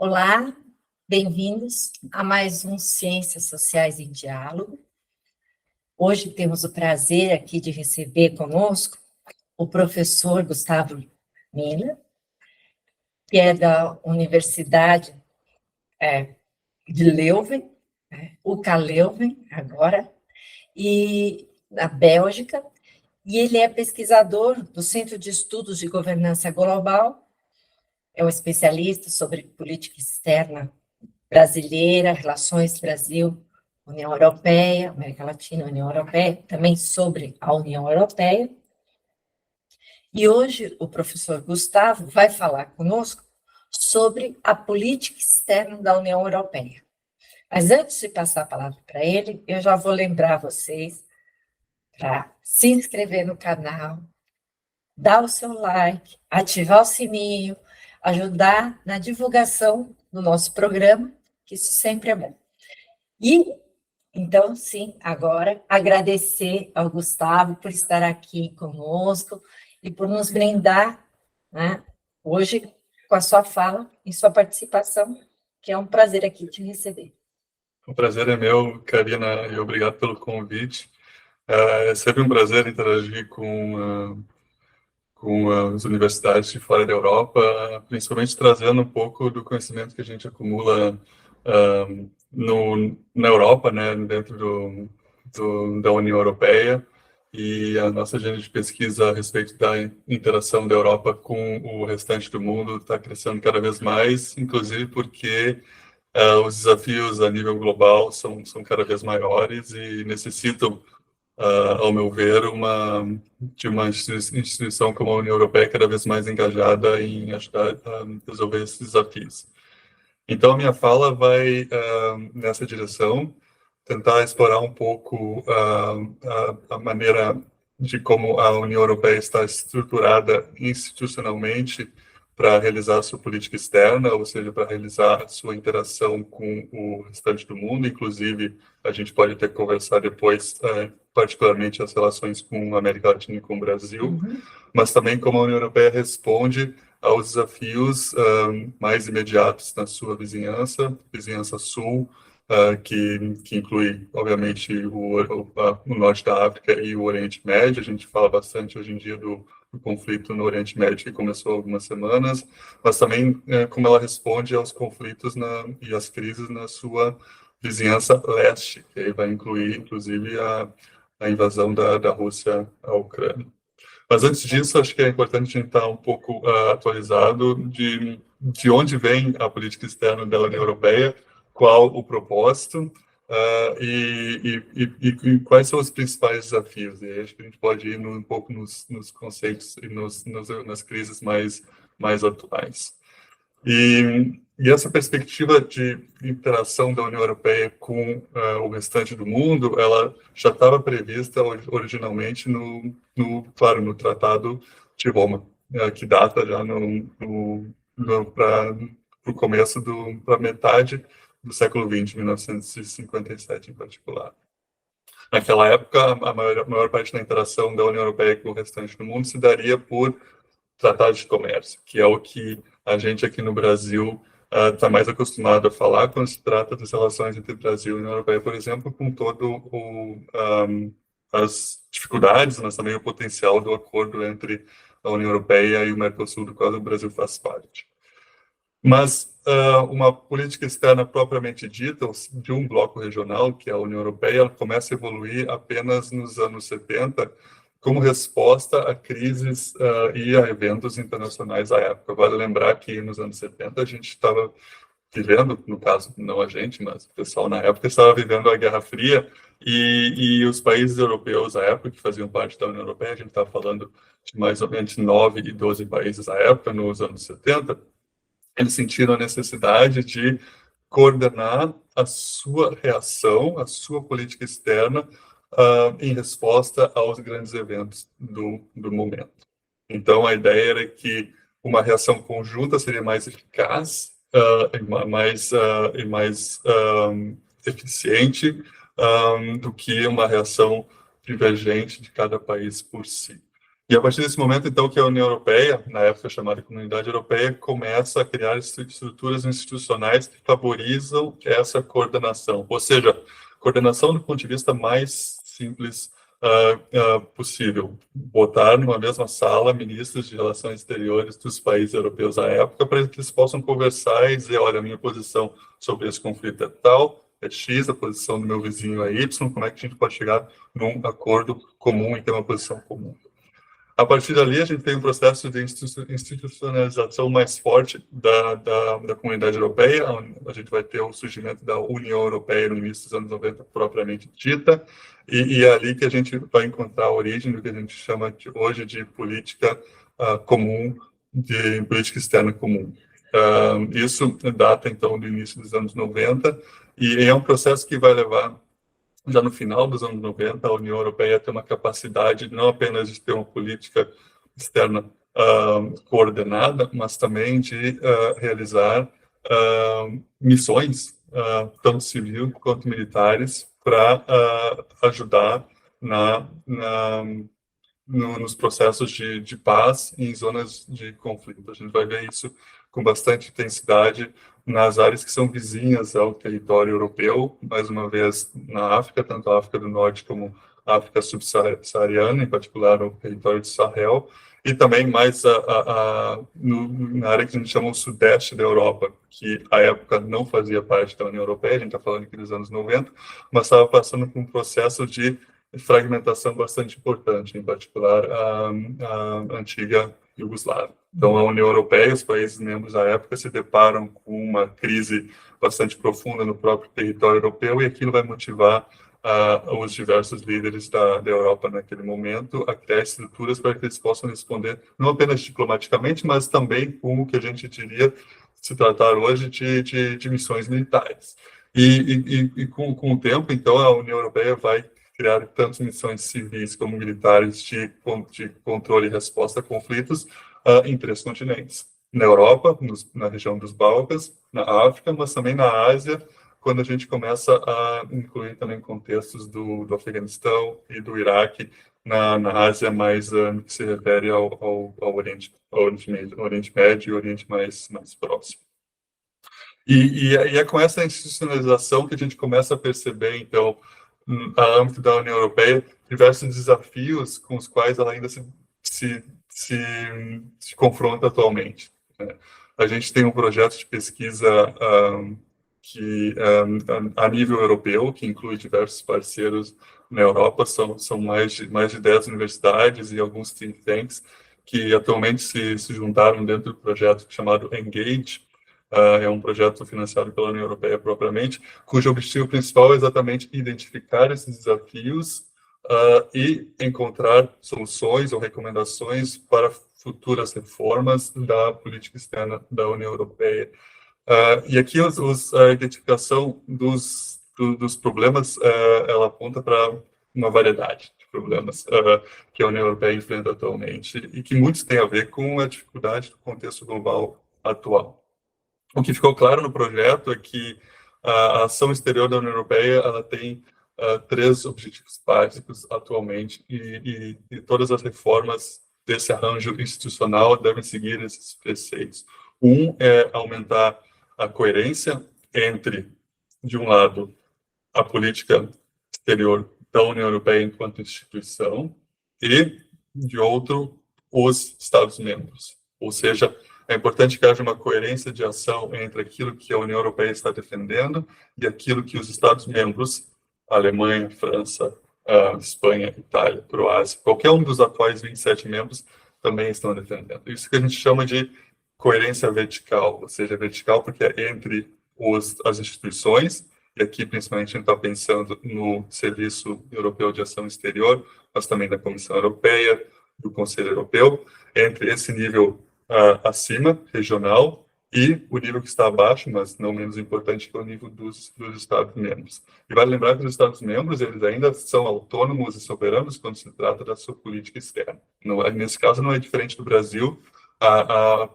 Olá, bem-vindos a mais um Ciências Sociais em Diálogo. Hoje temos o prazer aqui de receber conosco o professor Gustavo Mina, que é da Universidade de Leuven, UCA Leuven, agora, e na Bélgica, e ele é pesquisador do Centro de Estudos de Governança Global, é um especialista sobre política externa brasileira, relações Brasil-União Europeia, América Latina, União Europeia, também sobre a União Europeia. E hoje o professor Gustavo vai falar conosco sobre a política externa da União Europeia. Mas antes de passar a palavra para ele, eu já vou lembrar vocês para se inscrever no canal, dar o seu like, ativar o sininho, ajudar na divulgação do nosso programa, que isso sempre é bom. E, então, sim, agora, agradecer ao Gustavo por estar aqui conosco e por nos brindar, né, hoje com a sua fala e sua participação, que é um prazer aqui te receber. O prazer é meu, Karina, e obrigado pelo convite. É sempre um prazer interagir com as universidades de fora da Europa, principalmente trazendo um pouco do conhecimento que a gente acumula na Europa, né, dentro da União Europeia, e a nossa agenda de pesquisa a respeito da interação da Europa com o restante do mundo está crescendo cada vez mais, inclusive porque os desafios a nível global são cada vez maiores e necessitam, ao meu ver, de uma instituição como a União Europeia cada vez mais engajada em ajudar a resolver esses desafios. Então, a minha fala vai nessa direção, tentar explorar um pouco a maneira de como a União Europeia está estruturada institucionalmente para realizar a sua política externa, ou seja, para realizar a sua interação com o restante do mundo. Inclusive, a gente pode até conversar depois, particularmente as relações com a América Latina e com o Brasil, mas também como a União Europeia responde aos desafios mais imediatos na sua vizinhança sul, que inclui, obviamente, o norte da África e o Oriente Médio. A gente fala bastante hoje em dia do conflito no Oriente Médio, que começou há algumas semanas, mas também como ela responde aos conflitos e às crises na sua vizinhança leste, que aí vai incluir, inclusive, a invasão da Rússia à Ucrânia. Mas antes disso, acho que é importante a gente estar um pouco atualizado de onde vem a política externa da União Europeia, qual o propósito e quais são os principais desafios. E aí acho que a gente pode ir um pouco nos conceitos e nas crises mais atuais. E essa perspectiva de interação da União Europeia com o restante do mundo, ela já estava prevista originalmente claro, no Tratado de Roma, que data já para o começo para metade do século XX, 1957 em particular. Naquela época, a maior parte da interação da União Europeia com o restante do mundo se daria por tratado de comércio, que é o que a gente aqui no Brasil está mais acostumado a falar quando se trata das relações entre Brasil e União Europeia, por exemplo, com as dificuldades, mas também o potencial do acordo entre a União Europeia e o Mercosul, do qual o Brasil faz parte. Mas uma política externa propriamente dita, de um bloco regional, que é a União Europeia, ela começa a evoluir apenas nos anos 70, como resposta a crises e a eventos internacionais à época. Vale lembrar que nos anos 70 a gente estava vivendo, no caso, não a gente, mas o pessoal na época estava vivendo a Guerra Fria e os países europeus à época, que faziam parte da União Europeia, a gente estava falando de mais ou menos 9 e 12 países à época, nos anos 70, eles sentiram a necessidade de coordenar a sua reação, a sua política externa, em resposta aos grandes eventos do momento. Então, a ideia era que uma reação conjunta seria mais eficaz e mais eficiente do que uma reação divergente de cada país por si. E a partir desse momento, então, que a União Europeia, na época chamada Comunidade Europeia, começa a criar estruturas institucionais que favorizam essa coordenação, ou seja, coordenação do ponto de vista mais simples possível. Botar numa mesma sala ministros de relações exteriores dos países europeus à época para que eles possam conversar e dizer, olha, a minha posição sobre esse conflito é tal, é X, a posição do meu vizinho é Y, como é que a gente pode chegar num acordo comum e ter uma posição comum. A partir dali, a gente tem um processo de institucionalização mais forte da comunidade europeia. A gente vai ter o surgimento da União Europeia no início dos anos 90, propriamente dita, e é ali que a gente vai encontrar a origem do que a gente chama hoje de política comum, de política externa comum. Isso data, então, do início dos anos 90, e é um processo que vai levar já no final dos anos 90, a União Europeia tem uma capacidade não apenas de ter uma política externa coordenada, mas também de realizar missões, tanto civil quanto militares, para ajudar nos processos de paz em zonas de conflito. A gente vai ver isso com bastante intensidade nas áreas que são vizinhas ao território europeu, mais uma vez na África, tanto a África do Norte como a África subsaariana, em particular o território de Sahel, e também mais na área que a gente chama o sudeste da Europa, que à época não fazia parte da União Europeia, a gente está falando aqui dos anos 90, mas estava passando por um processo de fragmentação bastante importante, em particular a antiga Iugoslávia. Então, a União Europeia, os países membros da época, se deparam com uma crise bastante profunda no próprio território europeu, e aquilo vai motivar os diversos líderes da Europa naquele momento a criar estruturas para que eles possam responder, não apenas diplomaticamente, mas também com o que a gente diria se tratar hoje de missões militares. E com o tempo, então, a União Europeia vai criar tanto missões civis como militares de controle e resposta a conflitos em 3 continentes. Na Europa, na região dos Balcãs, na África, mas também na Ásia, quando a gente começa a incluir também contextos do Afeganistão e do Iraque na Ásia, mais que se refere ao Oriente Médio e Oriente mais próximo. E é com essa institucionalização que a gente começa a perceber, então, no âmbito da União Europeia, diversos desafios com os quais ela ainda se confronta atualmente. Né? A gente tem um projeto de pesquisa a nível europeu, que inclui diversos parceiros na Europa, são mais de 10 universidades e alguns think tanks que atualmente se juntaram dentro do projeto chamado Engage. É um projeto financiado pela União Europeia propriamente, cujo objetivo principal é exatamente identificar esses desafios e encontrar soluções ou recomendações para futuras reformas da política externa da União Europeia. E aqui a identificação dos problemas, ela aponta para uma variedade de problemas que a União Europeia enfrenta atualmente e que muitos têm a ver com a dificuldade do contexto global atual. O que ficou claro no projeto é que a ação exterior da União Europeia ela tem 3 objetivos básicos atualmente e todas as reformas desse arranjo institucional devem seguir esses preceitos. Um é aumentar a coerência entre, de um lado, a política exterior da União Europeia enquanto instituição e, de outro, os Estados-membros. Ou seja, é importante que haja uma coerência de ação entre aquilo que a União Europeia está defendendo e aquilo que os Estados-membros, Alemanha, França, Espanha, Itália, Croácia, qualquer um dos atuais 27 membros também estão defendendo. Isso que a gente chama de coerência vertical, ou seja, vertical porque é entre as instituições, e aqui principalmente a gente está pensando no Serviço Europeu de Ação Exterior, mas também da Comissão Europeia, do Conselho Europeu, entre esse nível acima, regional, e o nível que está abaixo, mas não menos importante, que é o nível dos Estados-membros. E vale lembrar que os Estados-membros, eles ainda são autônomos e soberanos quando se trata da sua política externa. Nesse caso, não é diferente do Brasil. A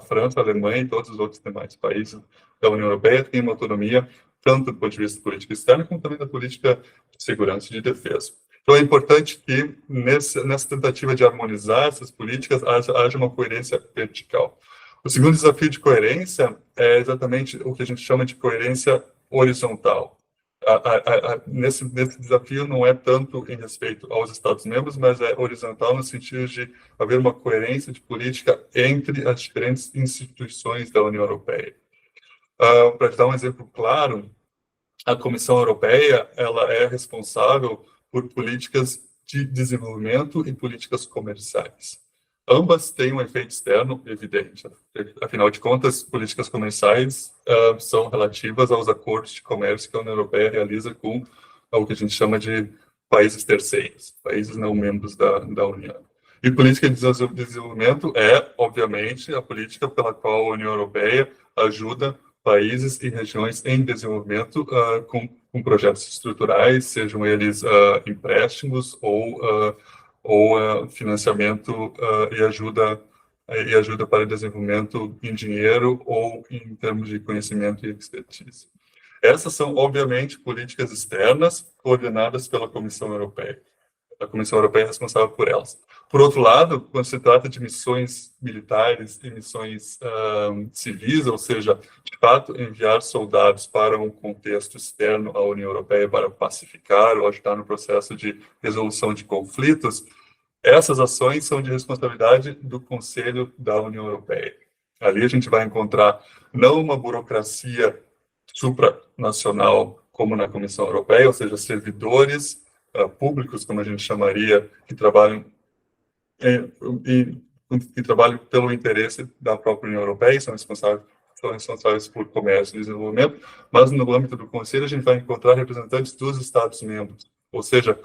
França, a Alemanha e todos os outros demais países da União Europeia têm uma autonomia, tanto do ponto de vista da política externa, como também da política de segurança e de defesa. Então, é importante que, nessa tentativa de harmonizar essas políticas, haja uma coerência vertical. O segundo desafio de coerência é exatamente o que a gente chama de coerência horizontal. Nesse desafio não é tanto em respeito aos Estados-membros, mas é horizontal no sentido de haver uma coerência de política entre as diferentes instituições da União Europeia. Para dar um exemplo claro, a Comissão Europeia ela é responsável por políticas de desenvolvimento e políticas comerciais. Ambas têm um efeito externo evidente. Afinal de contas, políticas comerciais são relativas aos acordos de comércio que a União Europeia realiza com o que a gente chama de países terceiros, países não membros da União. E política de desenvolvimento é, obviamente, a política pela qual a União Europeia ajuda países e regiões em desenvolvimento com projetos estruturais, sejam eles empréstimos ou financiamento e ajuda para desenvolvimento em dinheiro ou em termos de conhecimento e expertise. Essas são, obviamente, políticas externas coordenadas pela Comissão Europeia. A Comissão Europeia é responsável por elas. Por outro lado, quando se trata de missões militares e missões civis, ou seja, de fato, enviar soldados para um contexto externo à União Europeia para pacificar ou ajudar no processo de resolução de conflitos, essas ações são de responsabilidade do Conselho da União Europeia. Ali a gente vai encontrar não uma burocracia supranacional como na Comissão Europeia, ou seja, servidores públicos, como a gente chamaria, que trabalham pelo interesse da própria União Europeia e são responsáveis por comércio e desenvolvimento, mas no âmbito do Conselho a gente vai encontrar representantes dos Estados-membros, ou seja,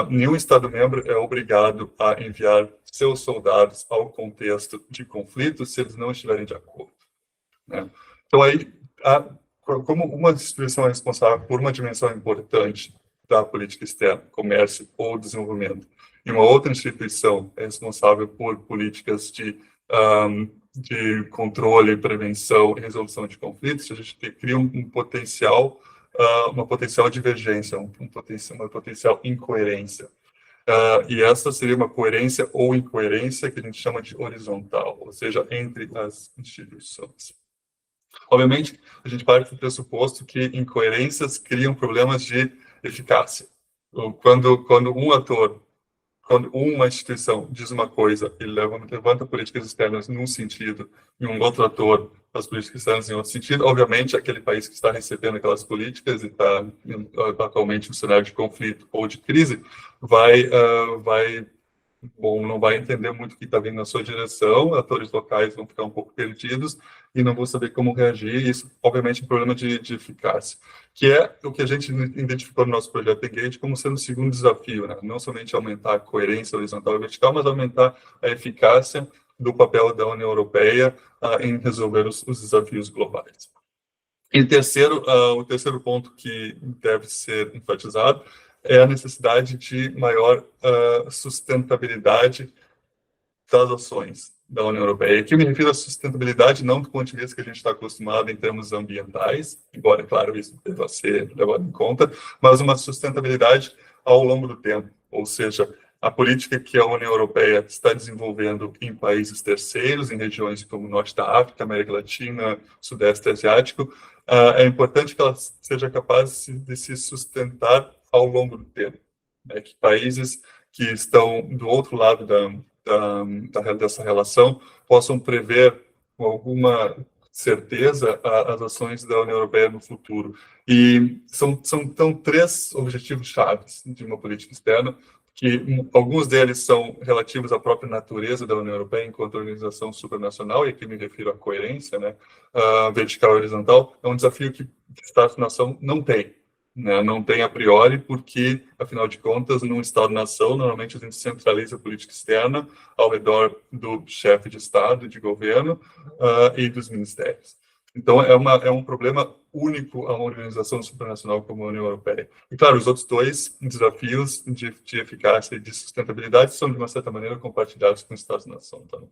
nenhum Estado-membro é obrigado a enviar seus soldados ao contexto de conflito se eles não estiverem de acordo, né? Então, aí, como uma instituição é responsável por uma dimensão importante da política externa, comércio ou desenvolvimento, e uma outra instituição é responsável por políticas de controle, prevenção e resolução de conflitos, a gente cria uma potencial divergência, uma potencial incoerência. E essa seria uma coerência ou incoerência que a gente chama de horizontal, ou seja, entre as instituições. Obviamente, a gente parte do pressuposto que incoerências criam problemas de eficácia. Quando uma instituição diz uma coisa e levanta políticas externas num sentido e um outro ator as políticas externas em outro sentido, obviamente aquele país que está recebendo aquelas políticas e está atualmente no cenário de conflito ou de crise não vai entender muito o que está vindo na sua direção, atores locais vão ficar um pouco perdidos e não vão saber como reagir, e isso, obviamente, é um problema de eficácia, que é o que a gente identificou no nosso projeto Engage como sendo o segundo desafio, né? Não somente aumentar a coerência horizontal e vertical, mas aumentar a eficácia do papel da União Europeia em resolver os desafios globais. E o terceiro ponto que deve ser enfatizado é a necessidade de maior sustentabilidade das ações da União Europeia. E aqui eu me refiro à sustentabilidade não do ponto de vista que a gente está acostumado em termos ambientais, embora, claro, isso deva ser levado em conta, mas uma sustentabilidade ao longo do tempo, ou seja, a política que a União Europeia está desenvolvendo em países terceiros, em regiões como o Norte da África, América Latina, Sudeste Asiático, é importante que ela seja capaz de se sustentar ao longo do tempo, né? Que países que estão do outro lado dessa relação possam prever com alguma certeza as ações da União Europeia no futuro. E são três objetivos chaves de uma política externa, que alguns deles são relativos à própria natureza da União Europeia enquanto organização supranacional, e aqui me refiro à coerência, né, vertical e horizontal. É um desafio que Estado-nação não tem, né, não tem a priori, porque, afinal de contas, num Estado-nação, normalmente a gente centraliza a política externa ao redor do chefe de Estado, de governo e dos ministérios. Então, é um problema único a uma organização supranacional como a União Europeia. E, claro, os outros dois desafios de eficácia e de sustentabilidade são, de uma certa maneira, compartilhados com os Estados-nação também.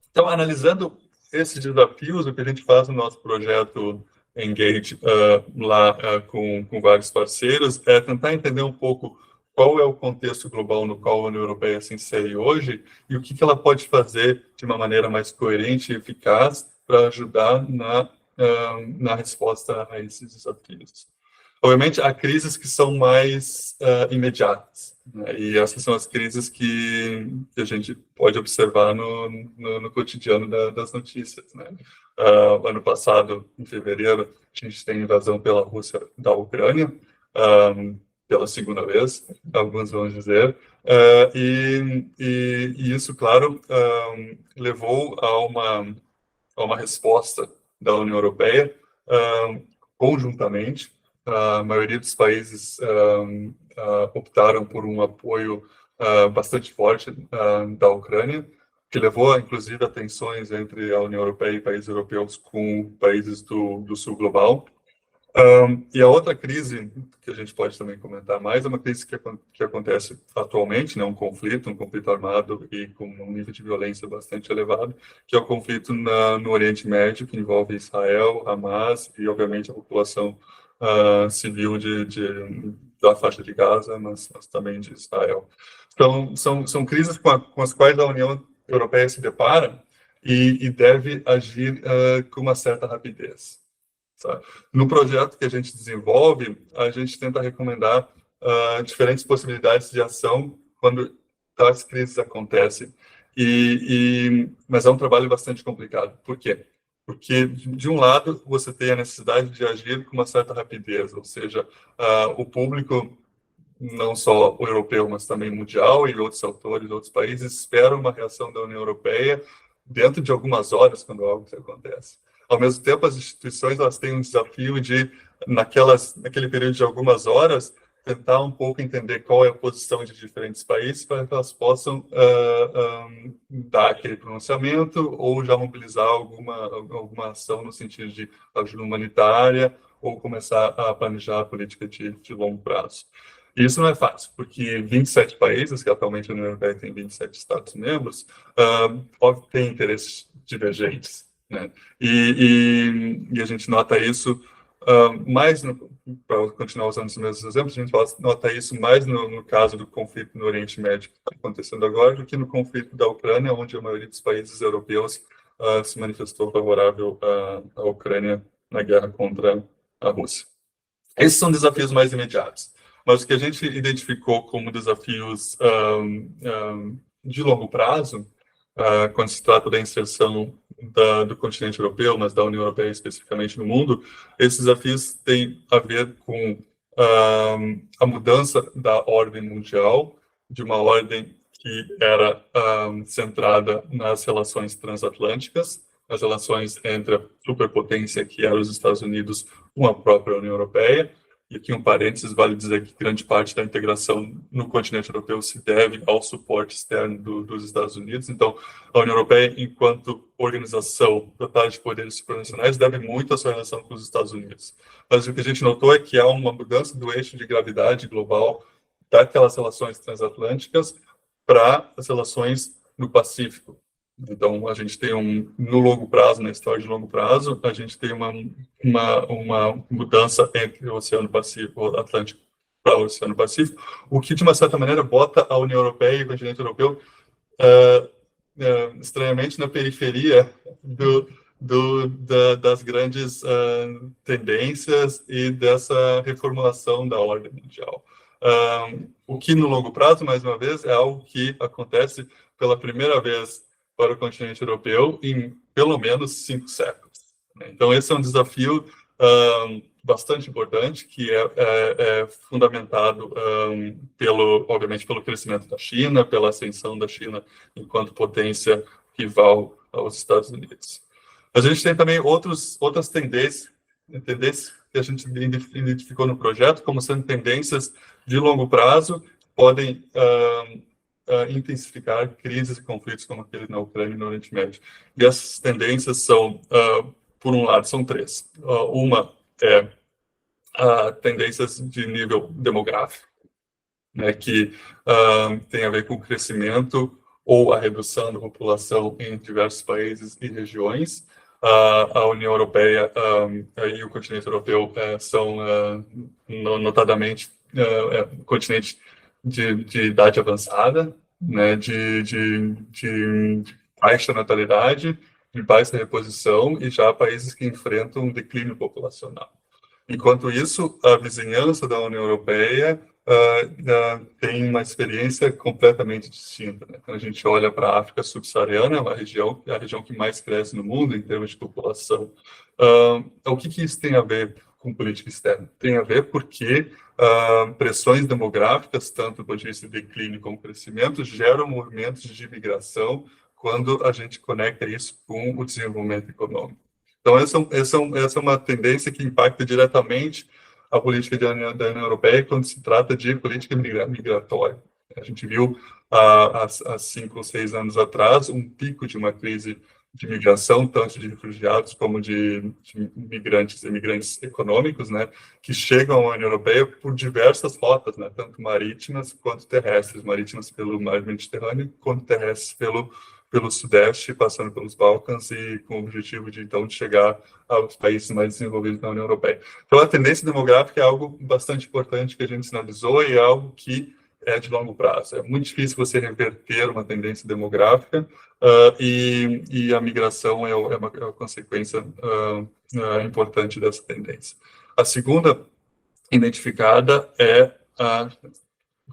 Então, analisando esses desafios, o que a gente faz no nosso projeto Engage lá com vários parceiros, é tentar entender um pouco qual é o contexto global no qual a União Europeia se insere hoje e o que ela pode fazer de uma maneira mais coerente e eficaz para ajudar na resposta a esses desafios. Obviamente, há crises que são mais imediatas, né? E essas são as crises que a gente pode observar no cotidiano das notícias, né? Ano passado, em fevereiro, a gente tem invasão pela Rússia da Ucrânia, pela segunda vez, alguns vão dizer, e isso, claro, levou a uma resposta da União Europeia conjuntamente. A maioria dos países optaram por um apoio bastante forte da Ucrânia, que levou, inclusive, a tensões entre a União Europeia e países europeus com países do sul global. E a outra crise que a gente pode também comentar mais é uma crise que acontece atualmente, né, um conflito armado e com um nível de violência bastante elevado, que é o conflito no Oriente Médio, que envolve Israel, Hamas e, obviamente, a população civil da faixa de Gaza, mas também de Israel. Então, são crises com as quais a União Europeia se depara e deve agir com uma certa rapidez. Sabe? No projeto que a gente desenvolve, a gente tenta recomendar diferentes possibilidades de ação quando tais crises acontecem. Mas é um trabalho bastante complicado. Por quê? Porque, de um lado, você tem a necessidade de agir com uma certa rapidez, ou seja, o público, não só o europeu, mas também mundial e outros autores, outros países, esperam uma reação da União Europeia dentro de algumas horas, quando algo acontece. Ao mesmo tempo, as instituições elas têm um desafio de, naquele período de algumas horas, tentar um pouco entender qual é a posição de diferentes países para que elas possam dar aquele pronunciamento ou já mobilizar alguma ação no sentido de ajuda humanitária ou começar a planejar a política de longo prazo. E isso não é fácil, porque 27 países, que atualmente a União Europeia tem 27 Estados-membros, têm interesses divergentes, né? E a gente nota isso mais, para continuar usando os mesmos exemplos, a gente nota isso mais no caso do conflito no Oriente Médio que está acontecendo agora, do que no conflito da Ucrânia, onde a maioria dos países europeus se manifestou favorável à Ucrânia na guerra contra a Rússia. Esses são desafios mais imediatos. Mas o que a gente identificou como desafios de longo prazo, quando se trata da inserção do continente europeu, mas da União Europeia especificamente no mundo, esses desafios têm a ver com a mudança da ordem mundial, de uma ordem que era centrada nas relações transatlânticas, as relações entre a superpotência que era os Estados Unidos com a própria União Europeia. E aqui um parênteses, vale dizer que grande parte da integração no continente europeu se deve ao suporte externo dos Estados Unidos. Então, a União Europeia, enquanto organização dotada de poderes supranacionais, deve muito à sua relação com os Estados Unidos. Mas o que a gente notou é que há uma mudança do eixo de gravidade global daquelas relações transatlânticas para as relações no Pacífico. Então, a gente tem no longo prazo, na história de longo prazo, a gente tem uma mudança entre o Oceano Pacífico, o Atlântico para o Oceano Pacífico, o que, de uma certa maneira, bota a União Europeia e o continente europeu, estranhamente, na periferia das grandes tendências e dessa reformulação da ordem mundial. O que, no longo prazo, mais uma vez, é algo que acontece pela primeira vez para o continente europeu em pelo menos 5 séculos. Então, esse é um desafio bastante importante, que é fundamentado, obviamente, pelo crescimento da China, pela ascensão da China enquanto potência rival aos Estados Unidos. A gente tem também outras tendências que a gente identificou no projeto como sendo tendências de longo prazo, podem intensificar crises e conflitos como aquele na Ucrânia e no Oriente Médio. E essas tendências são, por um lado, são 3. Uma é tendências de nível demográfico, né, que tem a ver com o crescimento ou a redução da população em diversos países e regiões. a União Europeia e o continente europeu são notadamente continentes de idade avançada, né, de baixa natalidade, de baixa reposição, e já países que enfrentam um declínio populacional. Enquanto isso, a vizinhança da União Europeia tem uma experiência completamente distinta, né? Quando a gente olha para a África subsaariana, é a região que mais cresce no mundo em termos de população. O que isso tem a ver com política externa? Tem a ver porque pressões demográficas, tanto do ponto de vista de declínio como crescimento, geram movimentos de imigração quando a gente conecta isso com o desenvolvimento econômico. Então, essa é uma tendência que impacta diretamente a política da União Europeia quando se trata de política migratória. A gente viu há 5 ou 6 anos atrás um pico de uma crise de migração, tanto de refugiados como de imigrantes econômicos, né, que chegam à União Europeia por diversas rotas, né, tanto marítimas quanto terrestres, marítimas pelo mar Mediterrâneo, quanto terrestres pelo Sudeste, passando pelos Balcãs e com o objetivo de chegar aos países mais desenvolvidos da União Europeia. Então, a tendência demográfica é algo bastante importante que a gente sinalizou e é algo que é de longo prazo. É muito difícil você reverter uma tendência demográfica e a migração é uma consequência importante dessa tendência. A segunda identificada é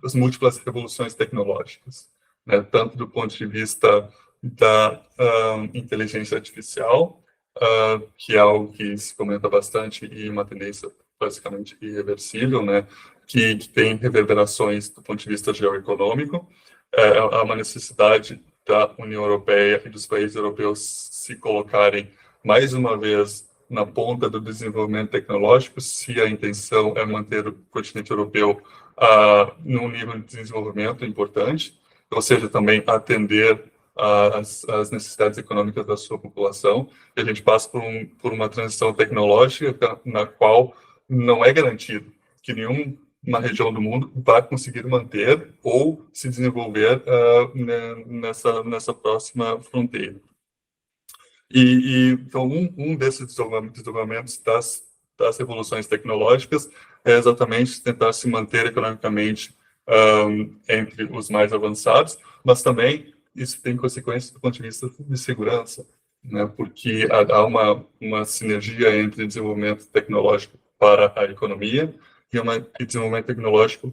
as múltiplas revoluções tecnológicas, né? Tanto do ponto de vista da inteligência artificial, que é algo que se comenta bastante e uma tendência basicamente irreversível, né? Que tem reverberações do ponto de vista geoeconômico. Há uma necessidade da União Europeia e dos países europeus se colocarem mais uma vez na ponta do desenvolvimento tecnológico, se a intenção é manter o continente europeu num nível de desenvolvimento importante, ou seja, também atender as necessidades econômicas da sua população. E a gente passa por uma transição tecnológica na qual não é garantido que nenhuma região do mundo vai conseguir manter ou se desenvolver nessa próxima fronteira. Então, um desses desdobramentos das revoluções tecnológicas é exatamente tentar se manter economicamente entre os mais avançados, mas também isso tem consequências do ponto de vista de segurança, né? Porque há uma sinergia entre desenvolvimento tecnológico para a economia e desenvolvimento tecnológico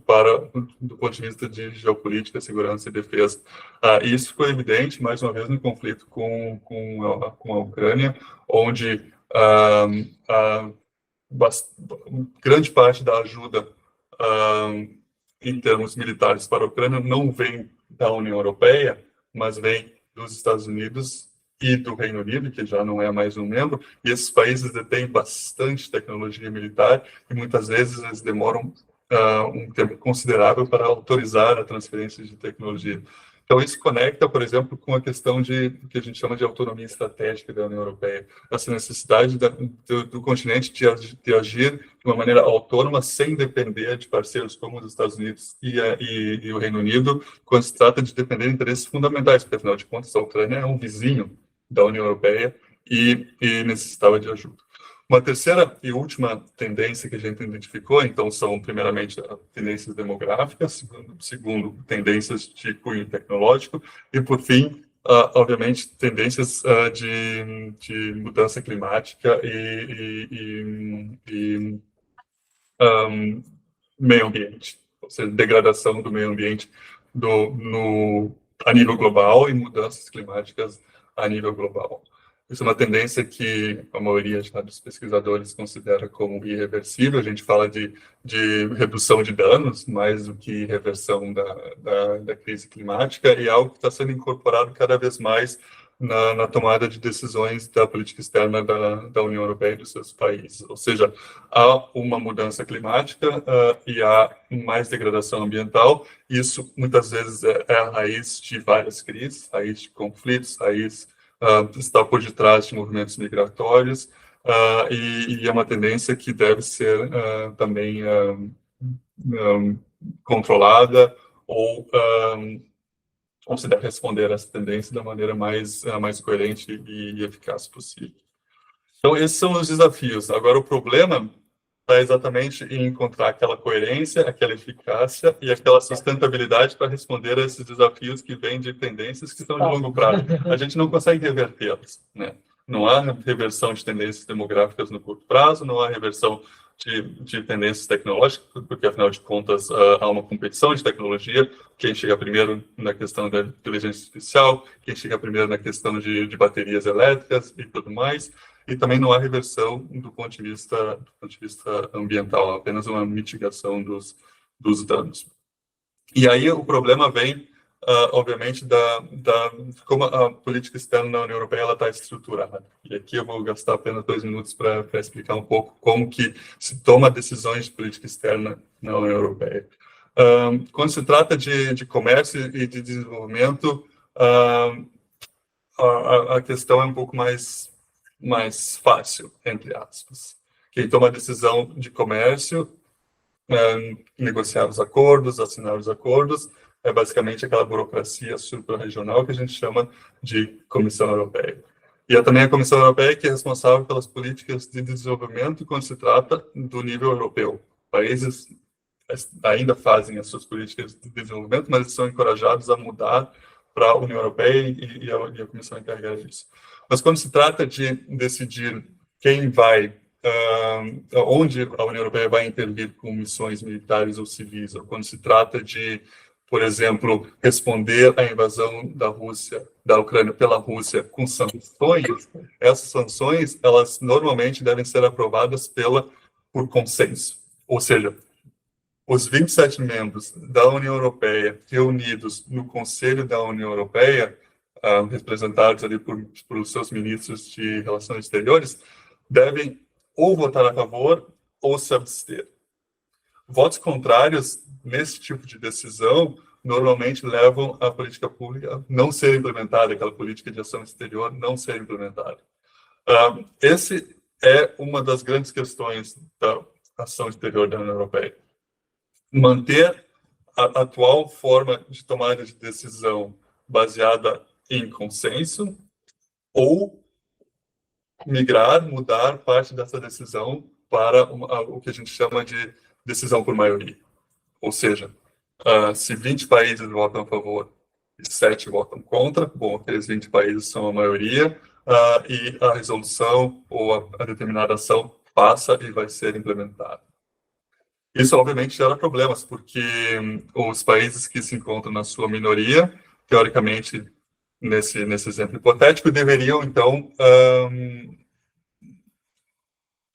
do ponto de vista de geopolítica, segurança e defesa. Isso ficou evidente, mais uma vez, no conflito com a Ucrânia, onde grande parte da ajuda em termos militares para a Ucrânia não vem da União Europeia, mas vem dos Estados Unidos e do Reino Unido, que já não é mais um membro, e esses países detêm bastante tecnologia militar e muitas vezes eles demoram um tempo considerável para autorizar a transferência de tecnologia. Então, isso conecta, por exemplo, com a questão que a gente chama de autonomia estratégica da União Europeia, essa necessidade do continente de agir de uma maneira autônoma, sem depender de parceiros como os Estados Unidos e o Reino Unido, quando se trata de depender de interesses fundamentais, porque, afinal de contas, a Ucrânia é um vizinho da União Europeia e necessitava de ajuda. Uma terceira e última tendência que a gente identificou, então, são, primeiramente, tendências demográficas, segundo tendências de cunho tecnológico, e, por fim, obviamente, tendências de mudança climática e meio ambiente, ou seja, degradação do meio ambiente a nível global e mudanças climáticas a nível global. Isso é uma tendência que a maioria dos pesquisadores considera como irreversível. A gente fala de redução de danos, mais do que reversão da crise climática, e é algo que está sendo incorporado cada vez mais na tomada de decisões da política externa da União Europeia e dos seus países. Ou seja, há uma mudança climática e há mais degradação ambiental. Isso, muitas vezes, é a raiz de várias crises, raiz de conflitos, raiz está por detrás de movimentos migratórios, e é uma tendência que deve ser também controlada ou se deve responder a essa tendência da maneira mais coerente e eficaz possível. Então, esses são os desafios. Agora, o problema está exatamente em encontrar aquela coerência, aquela eficácia e aquela sustentabilidade para responder a esses desafios que vêm de tendências que são de longo prazo. A gente não consegue revertê-las, né? Não há reversão de tendências demográficas no curto prazo, não há reversão de tendências tecnológicas, porque, afinal de contas, há uma competição de tecnologia. Quem chega primeiro na questão da inteligência artificial, quem chega primeiro na questão de baterias elétricas e tudo mais. E também não há reversão do ponto de vista ambiental, apenas uma mitigação dos danos. E aí o problema vem, obviamente, como a política externa da União Europeia está estruturada. E aqui eu vou gastar apenas 2 minutos para explicar um pouco como que se toma decisões de política externa na União Europeia. Quando se trata de comércio e de desenvolvimento, a questão é um pouco mais fácil, entre aspas. Quem toma a decisão de comércio, negociar os acordos, assinar os acordos, é basicamente aquela burocracia suprarregional que a gente chama de Comissão Europeia. E é também a Comissão Europeia que é responsável pelas políticas de desenvolvimento quando se trata do nível europeu. Países ainda fazem as suas políticas de desenvolvimento, mas são encorajados a mudar para a União Europeia e a Comissão encarregada disso. Mas quando se trata de decidir quem vai, onde a União Europeia vai intervir com missões militares ou civis, ou quando se trata de, por exemplo, responder à invasão da Ucrânia pela Rússia com sanções, essas sanções, elas normalmente devem ser aprovadas por consenso. Ou seja, os 27 membros da União Europeia reunidos no Conselho da União Europeia, representados ali por seus ministros de Relações Exteriores, devem ou votar a favor ou se abster. Votos contrários nesse tipo de decisão normalmente levam a política pública a não ser implementada, aquela política de ação exterior não ser implementada. Esse é uma das grandes questões da ação exterior da União Europeia. Manter a atual forma de tomada de decisão baseada em consenso ou mudar parte dessa decisão para o que a gente chama de decisão por maioria. Ou seja, se 20 países votam a favor e 7 votam contra, bom, aqueles 20 países são a maioria, e a resolução ou a determinada ação passa e vai ser implementada. Isso, obviamente, gera problemas, porque os países que se encontram na sua minoria, teoricamente, nesse exemplo hipotético, deveriam, então,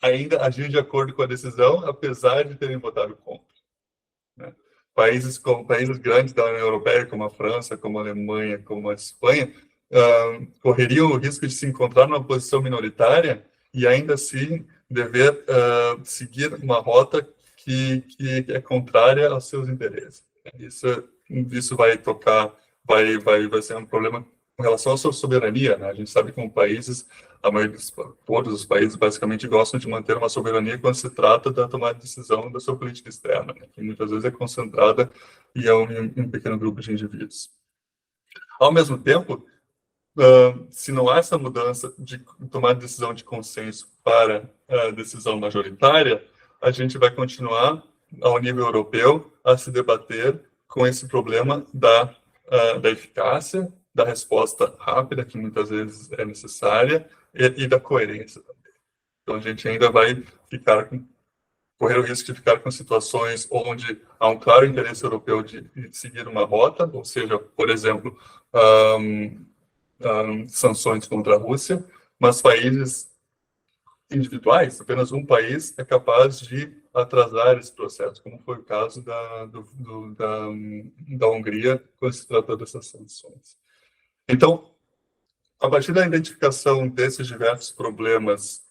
ainda agir de acordo com a decisão, apesar de terem votado contra. Né? Países grandes da União Europeia, como a França, como a Alemanha, como a Espanha, correriam o risco de se encontrar numa posição minoritária e, ainda assim, dever seguir uma rota que é contrária aos seus interesses. Isso vai ser um problema com relação à sua soberania, né? A gente sabe que todos os países basicamente gostam de manter uma soberania quando se trata da tomada de decisão da sua política externa, né? Que muitas vezes é concentrada em um pequeno grupo de indivíduos. Ao mesmo tempo, se não há essa mudança de tomar decisão de consenso para a decisão majoritária, a gente vai continuar, ao nível europeu, a se debater com esse problema da eficácia, da resposta rápida, que muitas vezes é necessária, e da coerência também. Então, a gente ainda vai correr o risco de ficar com situações onde há um claro interesse europeu de seguir uma rota, ou seja, por exemplo, sanções contra a Rússia, mas países individuais, apenas um país é capaz de atrasar esse processo, como foi o caso da Hungria quando se tratou dessas sanções. Então, a partir da identificação desses diversos problemas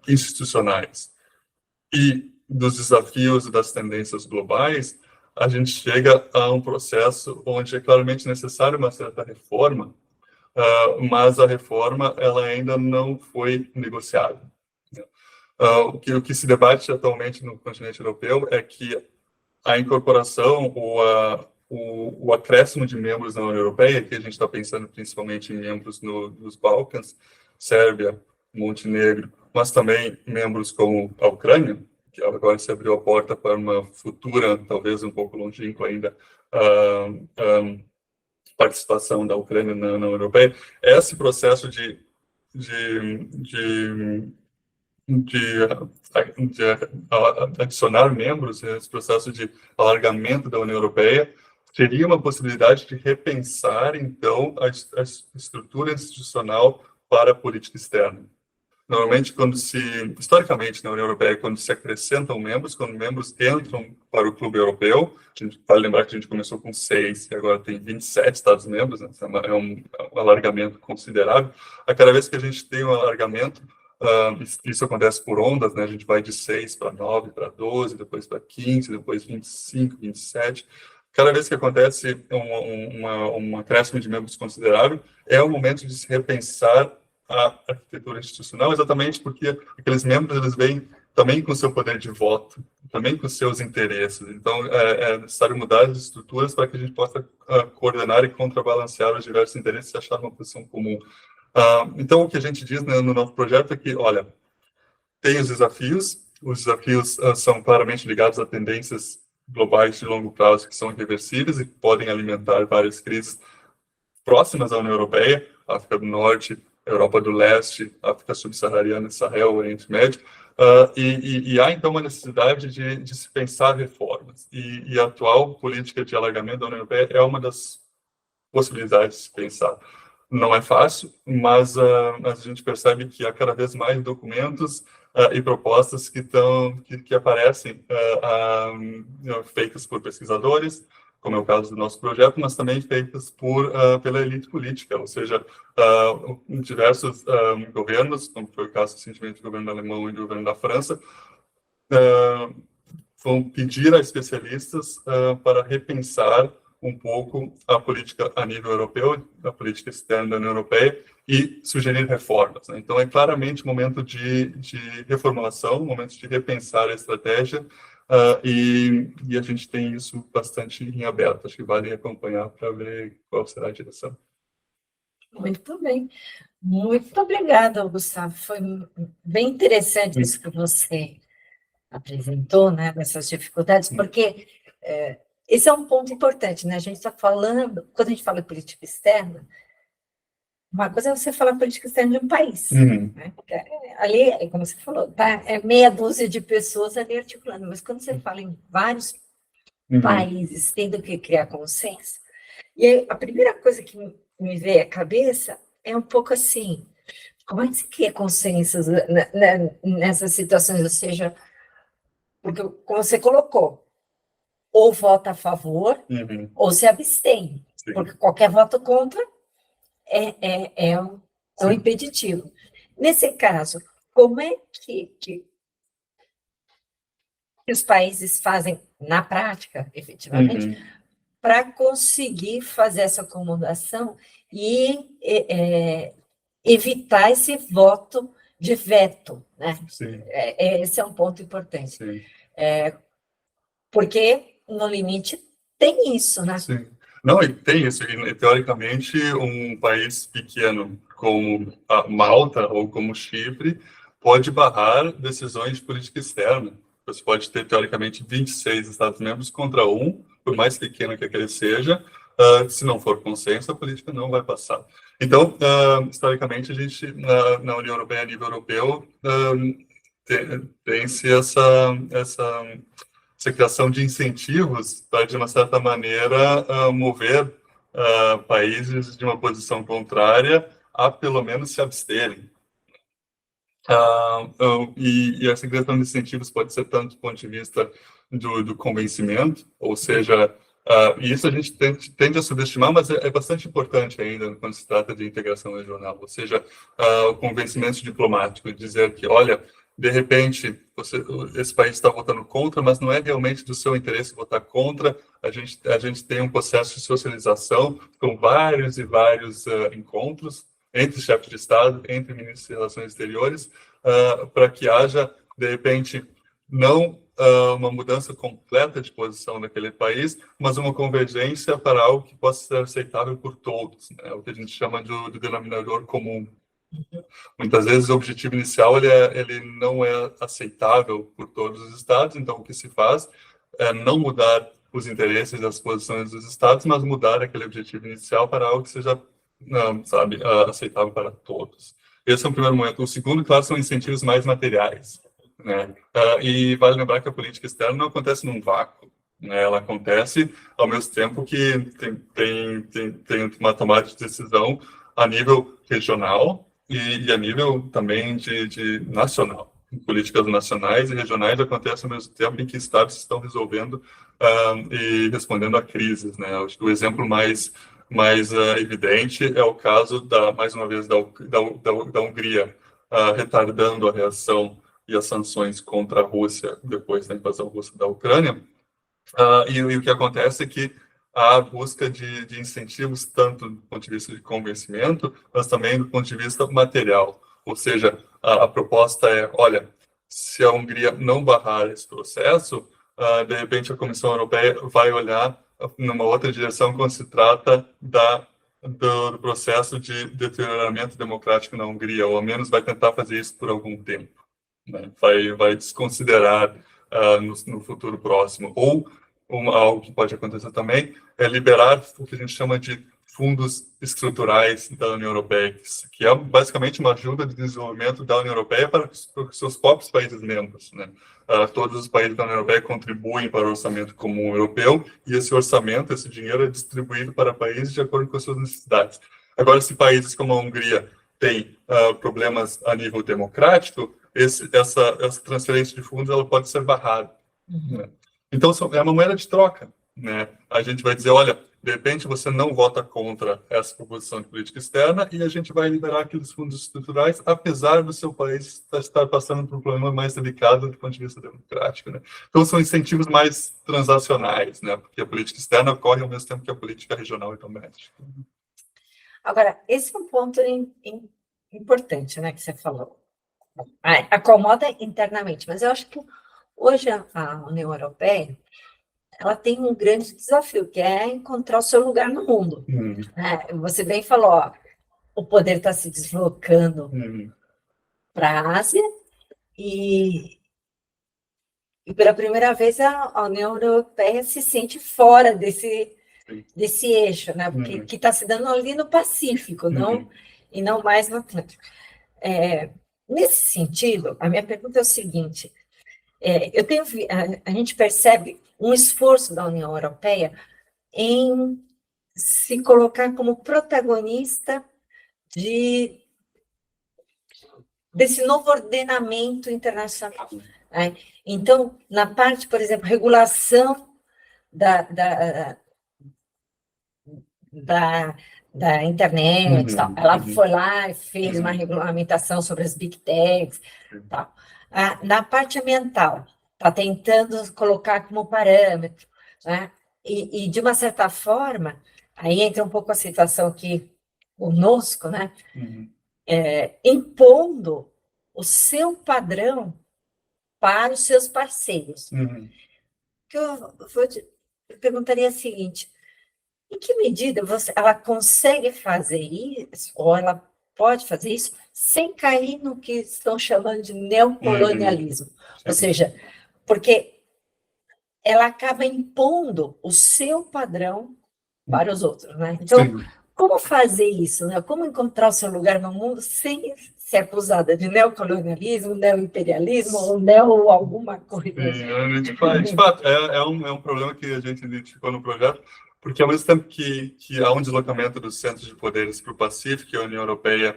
institucionais e dos desafios e das tendências globais, a gente chega a um processo onde é claramente necessária uma certa reforma, mas a reforma ela ainda não foi negociada. O que se debate atualmente no continente europeu é que a incorporação ou o acréscimo de membros na União Europeia, que a gente está pensando principalmente em membros nos Balcãs, Sérvia, Montenegro, mas também membros como a Ucrânia, que agora se abriu a porta para uma futura, talvez um pouco longínqua ainda, participação da Ucrânia na União Europeia. Esse processo de adicionar membros, esse processo de alargamento da União Europeia, seria uma possibilidade de repensar, então, a estrutura institucional para a política externa. Normalmente, historicamente, na União Europeia, quando se acrescentam membros, quando membros entram para o clube europeu, a gente vale lembrar que a gente começou com 6 e agora tem 27 Estados-membros, né? É um alargamento considerável. A cada vez que a gente tem um alargamento, isso acontece por ondas, né? A gente vai de 6 para 9, para 12, depois para 15, depois 25, 27. Cada vez que acontece um acréscimo de membros considerável, é o momento de se repensar a arquitetura institucional, exatamente porque aqueles membros, eles vêm também com seu poder de voto, também com seus interesses. Então, é necessário mudar as estruturas para que a gente possa coordenar e contrabalancear os diversos interesses e achar uma posição comum. Então, o que a gente diz, né, no nosso projeto é que, olha, tem os desafios são claramente ligados a tendências globais de longo prazo que são irreversíveis e que podem alimentar várias crises próximas à União Europeia, África do Norte, Europa do Leste, África Subsaariana, Sahel, Oriente Médio, e há, então, uma necessidade de se pensar reformas. E a atual política de alargamento da União Europeia é uma das possibilidades de se pensar. Não é fácil, mas a gente percebe que há cada vez mais documentos e propostas que aparecem feitas por pesquisadores, como é o caso do nosso projeto, mas também feitas pela elite política, ou seja, diversos governos, como foi o caso recentemente do governo alemão e do governo da França, vão pedir a especialistas para repensar um pouco a política a nível europeu, a política externa da União Europeia, e sugerir reformas, né? Então, é claramente um momento de reformulação, um momento de repensar a estratégia, e a gente tem isso bastante em aberto. Acho que vale acompanhar para ver qual será a direção. Muito bem. Muito obrigada, Gustavo. Foi bem interessante isso que você apresentou, né, dessas dificuldades, porque esse é um ponto importante, né? A gente está falando, quando a gente fala de política externa, uma coisa é você falar política externa de um país, né? Ali, como você falou, tá, é meia dúzia de pessoas ali articulando, mas quando você fala em vários países tendo que criar consenso, e aí, a primeira coisa que me veio à cabeça é um pouco assim, como é que se cria consenso nessas situações, ou seja, porque, como você colocou, ou vota a favor, ou se abstém, porque qualquer voto contra é um impeditivo. Nesse caso, como é que os países fazem, na prática, efetivamente, para conseguir fazer essa acomodação e evitar esse voto de veto, né? Esse é um ponto importante. Porque, no limite, tem isso, né? Sim. Não, e tem isso. E, teoricamente, um país pequeno como a Malta ou como Chipre pode barrar decisões de política externa. Você pode ter, teoricamente, 26 Estados-membros contra um, por mais pequeno que aquele seja. Se não for consenso, a política não vai passar. Então, historicamente, a gente, na União Europeia, a nível europeu, tem-se essa criação de incentivos para, de uma certa maneira, mover países de uma posição contrária a, pelo menos, se absterem. E essa criação de incentivos pode ser tanto do ponto de vista do convencimento, ou seja, e isso a gente tende a subestimar, mas é bastante importante ainda quando se trata de integração regional, ou seja, o convencimento diplomático, dizer que, olha, de repente, esse país está votando contra, mas não é realmente do seu interesse votar contra. A gente tem um processo de socialização com vários e vários encontros entre chefes de Estado, entre ministros de Relações Exteriores, para que haja, de repente, não uma mudança completa de posição naquele país, mas uma convergência para algo que possa ser aceitável por todos, né? O que a gente chama do denominador comum. Muitas vezes o objetivo inicial ele não é aceitável por todos os estados, então o que se faz é não mudar os interesses e as posições dos estados, mas mudar aquele objetivo inicial para algo que seja, sabe, aceitável para todos. Esse é o primeiro momento. O segundo, claro, são incentivos mais materiais, né? E vale lembrar que a política externa não acontece num vácuo, né? Ela acontece ao mesmo tempo que tem uma tomada de decisão a nível regional e a nível também de nacional. Políticas nacionais e regionais acontecem ao mesmo tempo em que estados estão resolvendo e respondendo a crises, né? Acho que o exemplo mais evidente é o caso, mais uma vez, da Hungria, retardando a reação e as sanções contra a Rússia depois da invasão russa da Ucrânia. E o que acontece é que há busca de incentivos, tanto do ponto de vista de convencimento, mas também do ponto de vista material. Ou seja, a proposta é, olha, se a Hungria não barrar esse processo, de repente a Comissão Europeia vai olhar numa outra direção quando se trata do processo de deterioramento democrático na Hungria, ou ao menos vai tentar fazer isso por algum tempo, né? Vai desconsiderar no futuro próximo. Ou algo que pode acontecer também é liberar o que a gente chama de fundos estruturais da União Europeia, que é basicamente uma ajuda de desenvolvimento da União Europeia para os seus próprios países membros, né? Todos os países da União Europeia contribuem para o orçamento comum europeu e esse orçamento, esse dinheiro é distribuído para países de acordo com as suas necessidades. Agora, se países como a Hungria têm problemas a nível democrático, essa transferência de fundos ela pode ser barrada, né? Então, é uma moeda de troca, né? A gente vai dizer, olha, de repente você não vota contra essa proposição de política externa e a gente vai liberar aqueles fundos estruturais, apesar do seu país estar passando por um problema mais delicado do ponto de vista democrático, né? Então, são incentivos mais transacionais, né? Porque a política externa ocorre ao mesmo tempo que a política regional e doméstica. Agora, esse é um ponto importante, né, que você falou. Acomoda internamente, mas eu acho que hoje a União Europeia ela tem um grande desafio, que é encontrar o seu lugar no mundo. Você bem falou, ó, o poder está se deslocando para a Ásia e pela primeira vez a União Europeia se sente fora desse eixo, né? Porque que está se dando ali no Pacífico, e não mais no Atlântico. Nesse sentido, a minha pergunta é o seguinte: a gente percebe um esforço da União Europeia em se colocar como protagonista desse novo ordenamento internacional, né? Então, na parte, por exemplo, regulação da internet, tal. Ela foi lá e fez uma regulamentação sobre as big techs, tal. Na parte ambiental, está tentando colocar como parâmetro, né? E, de uma certa forma, aí entra um pouco a situação aqui conosco, né? Impondo o seu padrão para os seus parceiros. Que eu perguntaria o seguinte: em que medida ela consegue fazer isso, ou ela pode fazer isso, sem cair no que estão chamando de neocolonialismo? Ou seja, porque ela acaba impondo o seu padrão para os outros, né? Então, como fazer isso, né? Como encontrar o seu lugar no mundo sem ser acusada de neocolonialismo, neoimperialismo ou neo alguma coisa? De fato, é um problema que a gente identificou no projeto, porque ao mesmo tempo que há um deslocamento dos centros de poderes para o Pacífico, e a União Europeia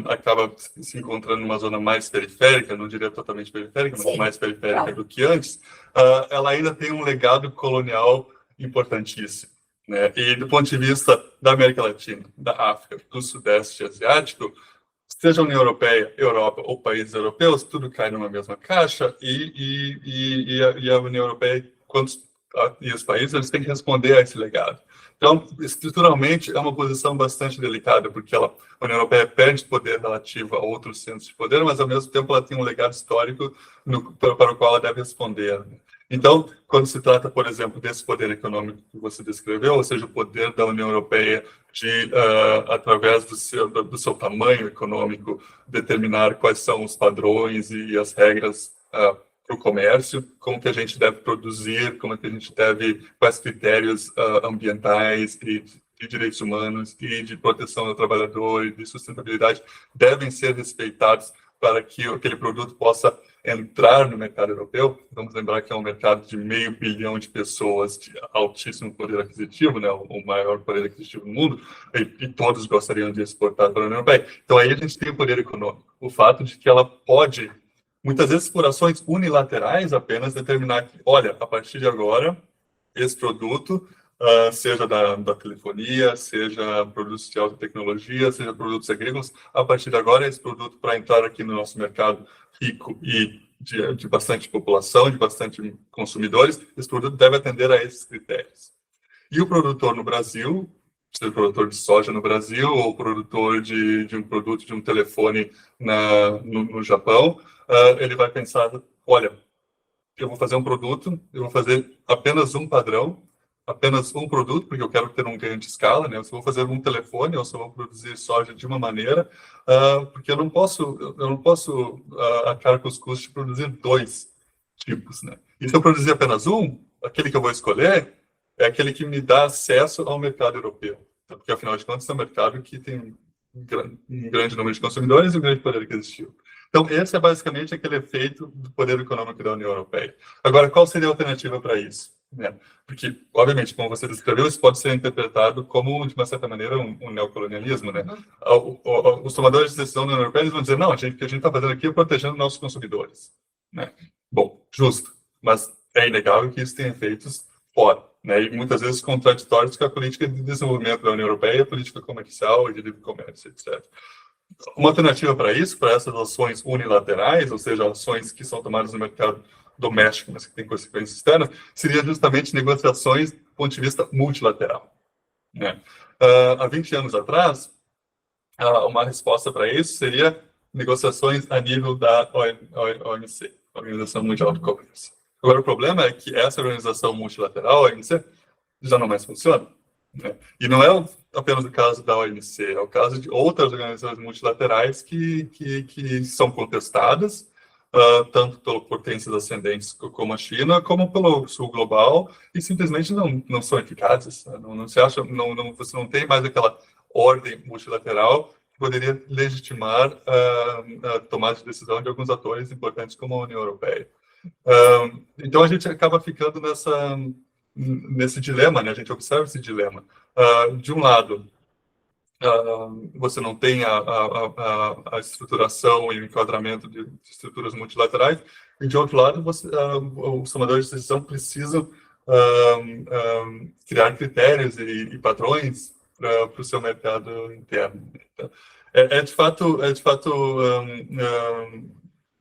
acaba se encontrando numa zona mais periférica, não diria totalmente periférica, mas mais periférica do que antes, ela ainda tem um legado colonial importantíssimo, né? E do ponto de vista da América Latina, da África, do Sudeste Asiático, seja a União Europeia, Europa ou países europeus, tudo cai numa mesma caixa e a União Europeia e os países eles têm que responder a esse legado. Então, estruturalmente, é uma posição bastante delicada, porque a União Europeia perde poder relativo a outros centros de poder, mas, ao mesmo tempo, ela tem um legado histórico para o qual ela deve responder. Então, quando se trata, por exemplo, desse poder econômico que você descreveu, ou seja, o poder da União Europeia de, através do seu tamanho econômico, determinar quais são os padrões e as regras para o comércio, como que a gente deve produzir, como que a gente deve, quais critérios ambientais e de direitos humanos e de proteção do trabalhador e de sustentabilidade devem ser respeitados para que aquele produto possa entrar no mercado europeu. Vamos lembrar que é um mercado de 500 milhão de pessoas de altíssimo poder aquisitivo, né, o maior poder aquisitivo do mundo, e todos gostariam de exportar para a União Europeia. Então aí a gente tem o poder econômico, o fato de que ela pode, muitas vezes por ações unilaterais, apenas determinar que, olha, a partir de agora, esse produto, seja da telefonia, seja produtos de alta tecnologia, seja produtos agrícolas, a partir de agora, esse produto, para entrar aqui no nosso mercado rico e de bastante população, de bastante consumidores, esse produto deve atender a esses critérios. E o produtor no Brasil, seja produtor de soja no Brasil ou produtor de um produto, de um telefone no Japão, ele vai pensar, olha, eu vou fazer um produto, eu vou fazer apenas um padrão, apenas um produto, porque eu quero ter um ganho de escala, né? Eu só vou fazer um telefone, eu só vou produzir soja de uma maneira, porque eu não posso arcar com os custos de produzir 2 tipos, né? E se eu produzir apenas um, aquele que eu vou escolher é aquele que me dá acesso ao mercado europeu, porque afinal de contas é um mercado que tem um grande número de consumidores e um grande poder aquisitivo. Então, esse é basicamente aquele efeito do poder econômico da União Europeia. Agora, qual seria a alternativa para isso? Porque, obviamente, como você descreveu, isso pode ser interpretado como, de uma certa maneira, um neocolonialismo, né? Os tomadores de decisão da União Europeia vão dizer, não, o que a gente está fazendo aqui é protegendo nossos consumidores, né? Bom, justo, mas é inegável que isso tem efeitos fora, né? E muitas vezes contraditórios com a política de desenvolvimento da União Europeia, a política comercial e de livre comércio, etc. Uma alternativa para isso, para essas ações unilaterais, ou seja, ações que são tomadas no mercado doméstico, mas que têm consequências externas, seria justamente negociações do ponto de vista multilateral, né? Há 20 anos atrás, uma resposta para isso seria negociações a nível da OMC, Organização Mundial do Comércio. Agora, o problema é que essa organização multilateral, a OMC, já não mais funciona, né? E não é apenas o caso da OMC, é o caso de outras organizações multilaterais que são contestadas, tanto por potências ascendentes como a China, como pelo Sul Global, e simplesmente não são eficazes. Né? Não se acha, você não tem mais aquela ordem multilateral que poderia legitimar a tomada de decisão de alguns atores importantes como a União Europeia. Então a gente acaba ficando nesse dilema, né? A gente observa esse dilema. De um lado, você não tem a estruturação e o enquadramento de estruturas multilaterais, e de outro lado, os tomadores de decisão precisam criar critérios e padrões para o seu mercado interno. Então, de fato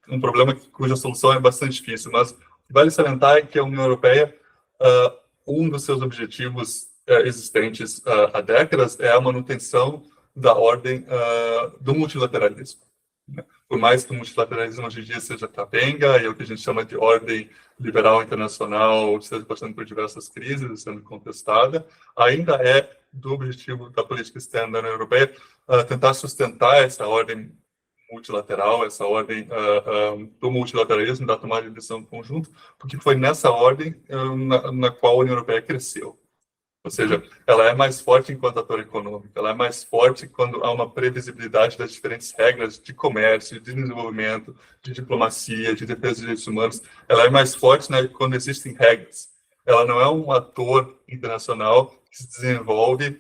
um problema cuja solução é bastante difícil, mas vale salientar que a União Europeia, um dos seus objetivos existentes há décadas é a manutenção da ordem do multilateralismo, né? Por mais que o multilateralismo hoje em dia seja capenga, e é o que a gente chama de ordem liberal internacional, esteja passando por diversas crises, sendo contestada, ainda é do objetivo da política externa da União Europeia tentar sustentar essa ordem multilateral, essa ordem do multilateralismo, da tomada de decisão conjunto, porque foi nessa ordem na qual a União Europeia cresceu. Ou seja, ela é mais forte enquanto ator econômico, ela é mais forte quando há uma previsibilidade das diferentes regras de comércio, de desenvolvimento, de diplomacia, de defesa de direitos humanos. Ela é mais forte, né, quando existem regras. Ela não é um ator internacional que se desenvolve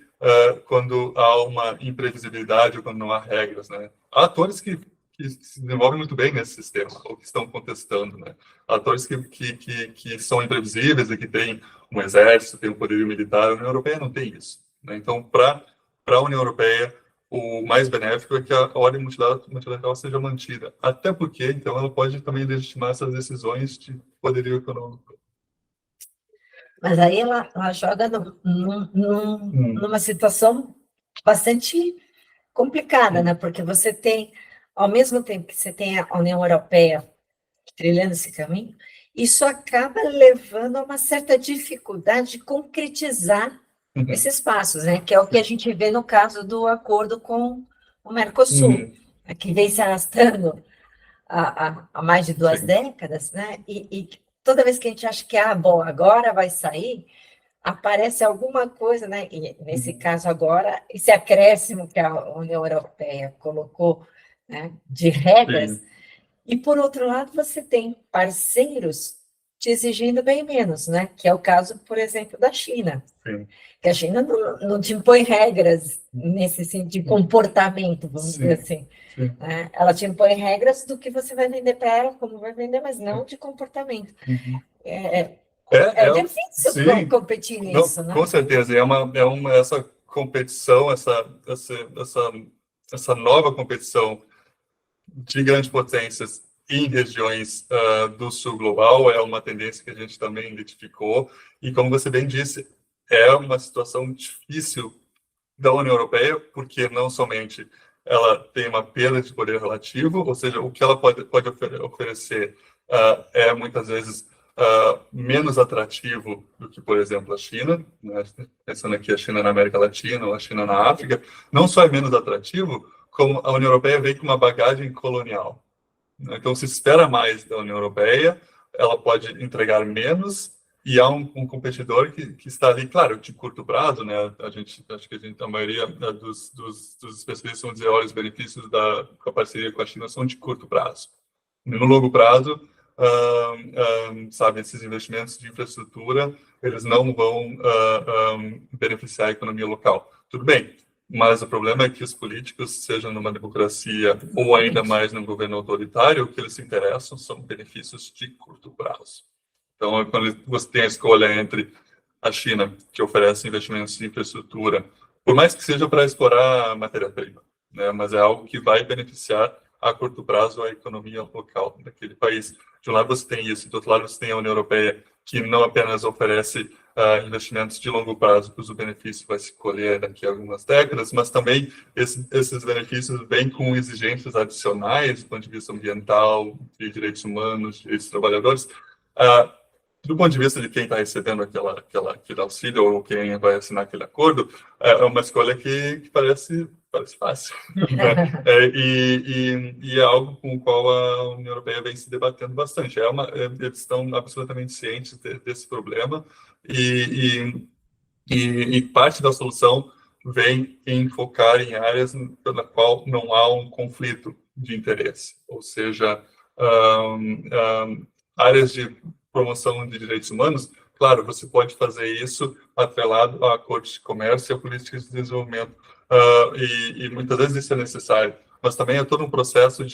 quando há uma imprevisibilidade ou quando não há regras, né? Há atores que se desenvolvem muito bem nesse sistema, ou que estão contestando, né? Há atores que são imprevisíveis e que têm um exército, tem um poderio militar. A União Europeia não tem isso, né? Então, para a União Europeia, o mais benéfico é que a ordem multilateral seja mantida, até porque, então, ela pode também legitimar essas decisões de poderio econômico. Mas aí ela joga numa situação bastante complicada, né? Porque você tem, ao mesmo tempo que você tem a União Europeia trilhando esse caminho, isso acaba levando a uma certa dificuldade de concretizar esses passos, né? Que é o que a gente vê no caso do acordo com o Mercosul, que vem se arrastando há mais de 2 décadas, né? E toda vez que a gente acha que, bom, agora vai sair, aparece alguma coisa, né? E nesse caso agora, esse acréscimo que a União Europeia colocou, né, de regras. E, por outro lado, você tem parceiros te exigindo bem menos, né? Que é o caso, por exemplo, da China. Que a China não te impõe regras nesse sentido de comportamento, vamos dizer assim. Né? Ela te impõe regras do que você vai vender para ela, como vai vender, mas não de comportamento. É difícil competir nisso, não, né? Com certeza, essa competição, essa nova competição de grandes potências em regiões do sul global é uma tendência que a gente também identificou, e como você bem disse, é uma situação difícil da União Europeia, porque não somente ela tem uma perda de poder relativo, ou seja, o que ela pode oferecer é muitas vezes menos atrativo do que, por exemplo, a China, né? Pensando aqui a China na América Latina ou a China na África, não só é menos atrativo, como a União Europeia vem com uma bagagem colonial. Então, se espera mais da União Europeia, ela pode entregar menos, e há um competidor que está ali, claro, de curto prazo, né? Acho que a maioria dos especialistas vão dizer, olha, os benefícios da parceria com a China são de curto prazo. No longo prazo, sabe, esses investimentos de infraestrutura, eles não vão beneficiar a economia local. Tudo bem, mas o problema é que os políticos, seja numa democracia ou ainda mais num governo autoritário, o que eles se interessam são benefícios de curto prazo. Então, quando você tem a escolha entre a China, que oferece investimentos em infraestrutura, por mais que seja para explorar matéria-prima, né, mas é algo que vai beneficiar a curto prazo a economia local daquele país. De um lado você tem isso, do outro lado você tem a União Europeia, que não apenas oferece investimentos de longo prazo, cujo benefício vai se colher daqui a algumas décadas, mas também esses benefícios vêm com exigências adicionais do ponto de vista ambiental, de direitos humanos, direitos dos trabalhadores. Do ponto de vista de quem está recebendo aquele auxílio ou quem vai assinar aquele acordo, é uma escolha que parece fácil. Né? E é algo com o qual a União Europeia vem se debatendo bastante. Eles estão absolutamente cientes desse problema e parte da solução vem em focar em áreas na qual não há um conflito de interesse, ou seja, áreas de promoção de direitos humanos. Claro, você pode fazer isso atrelado a acordos de comércio e a políticas de desenvolvimento, e muitas vezes isso é necessário, mas também é todo um processo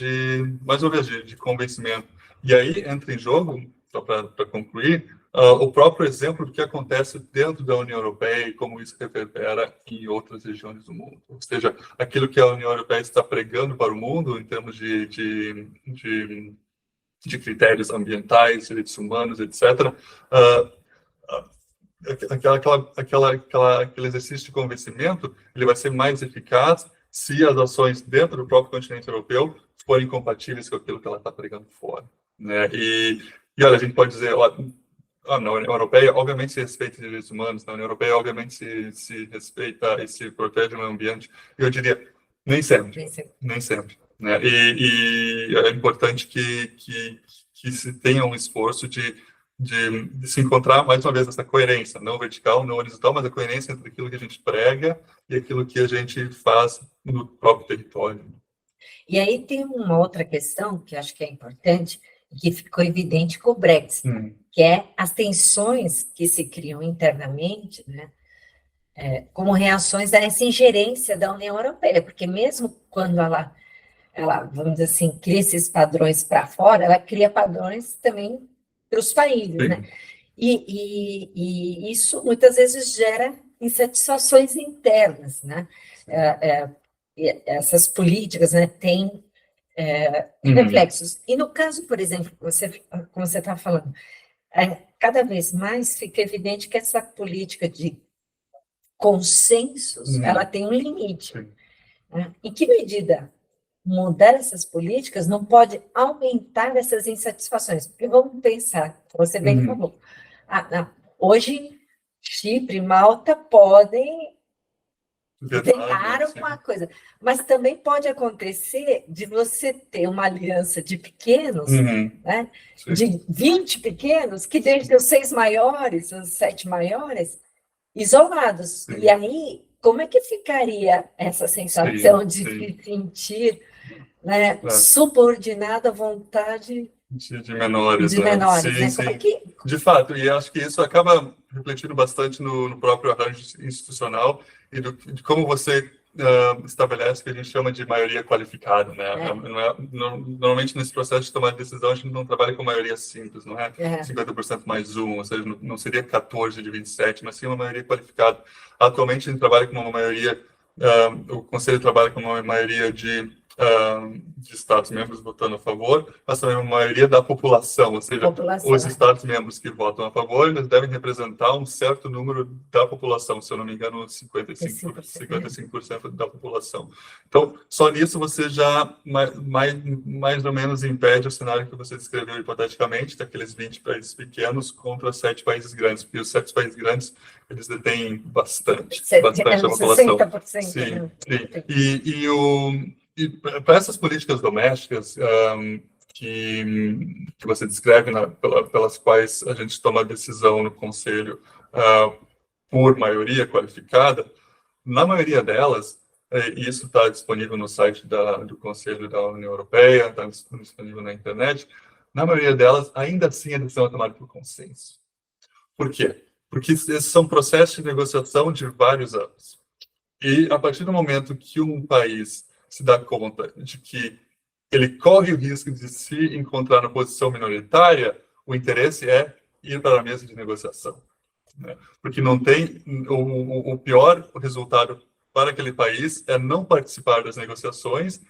mais uma vez, de convencimento. E aí entra em jogo, só para concluir, o próprio exemplo do que acontece dentro da União Europeia e como isso reverbera em outras regiões do mundo. Ou seja, aquilo que a União Europeia está pregando para o mundo em termos de critérios ambientais, direitos humanos, etc., aquele exercício de convencimento, ele vai ser mais eficaz se as ações dentro do próprio continente europeu forem compatíveis com aquilo que ela está pregando fora. Né? E olha, a gente pode dizer, na União Europeia, obviamente, se respeita os direitos humanos, na União Europeia, obviamente, se respeita e se protege o meio ambiente. Eu diria, nem sempre. Né? E é importante que se tenha um esforço de se encontrar, mais uma vez, essa coerência, não vertical, não horizontal, mas a coerência entre aquilo que a gente prega e aquilo que a gente faz no próprio território. E aí tem uma outra questão que acho que é importante, que ficou evidente com o Brexit, que é as tensões que se criam internamente, né, como reações a essa ingerência da União Europeia, porque mesmo quando ela, vamos dizer assim, cria esses padrões para fora, ela cria padrões também para os países, né? E isso muitas vezes gera insatisfações internas, né? Essas políticas, né, têm reflexos. E no caso, por exemplo, como você está falando, cada vez mais fica evidente que essa política de consensos, ela tem um limite. Né? Em que medida mudar essas políticas não pode aumentar essas insatisfações. Porque vamos pensar, você bem falou, hoje Chipre e Malta podem vetar alguma coisa, mas também pode acontecer de você ter uma aliança de pequenos, né, de 20 pequenos, que deixam os 6 maiores, os 7 maiores, isolados. E aí, como é que ficaria essa sensação de se sentir, né, subordinada à vontade de menores, de menores, né? Sim. Que... De fato, e acho que isso acaba refletindo bastante no próprio arranjo institucional e de como você estabelece o que a gente chama de maioria qualificada, né? Normalmente, nesse processo de tomar de decisão, a gente não trabalha com maioria simples, não é 50% mais 1, ou seja, não seria 14 de 27, mas sim uma maioria qualificada. Atualmente, a gente trabalha com uma maioria, o Conselho trabalha com uma maioria de Estados-membros votando a favor, mas também uma maioria da população, ou seja, os Estados-membros que votam a favor, eles devem representar um certo número da população, se eu não me engano, 55% da população. Então, só nisso você já mais ou menos impede o cenário que você descreveu hipoteticamente, daqueles 20 países pequenos contra 7 países grandes, porque os 7 países grandes, eles detêm bastante a população. 60%. Sim. E para essas políticas domésticas que você descreve, pelas quais a gente toma a decisão no Conselho por maioria qualificada, na maioria delas, e isso está disponível no site do Conselho da União Europeia, está disponível na internet, na maioria delas, ainda assim, a decisão é tomada por consenso. Por quê? Porque esses são processos de negociação de vários anos. E a partir do momento que um país se dá conta de que ele corre o risco de se encontrar na posição minoritária, o interesse é ir para a mesa de negociação, né? Porque não tem o pior resultado para aquele país é não participar das negociações,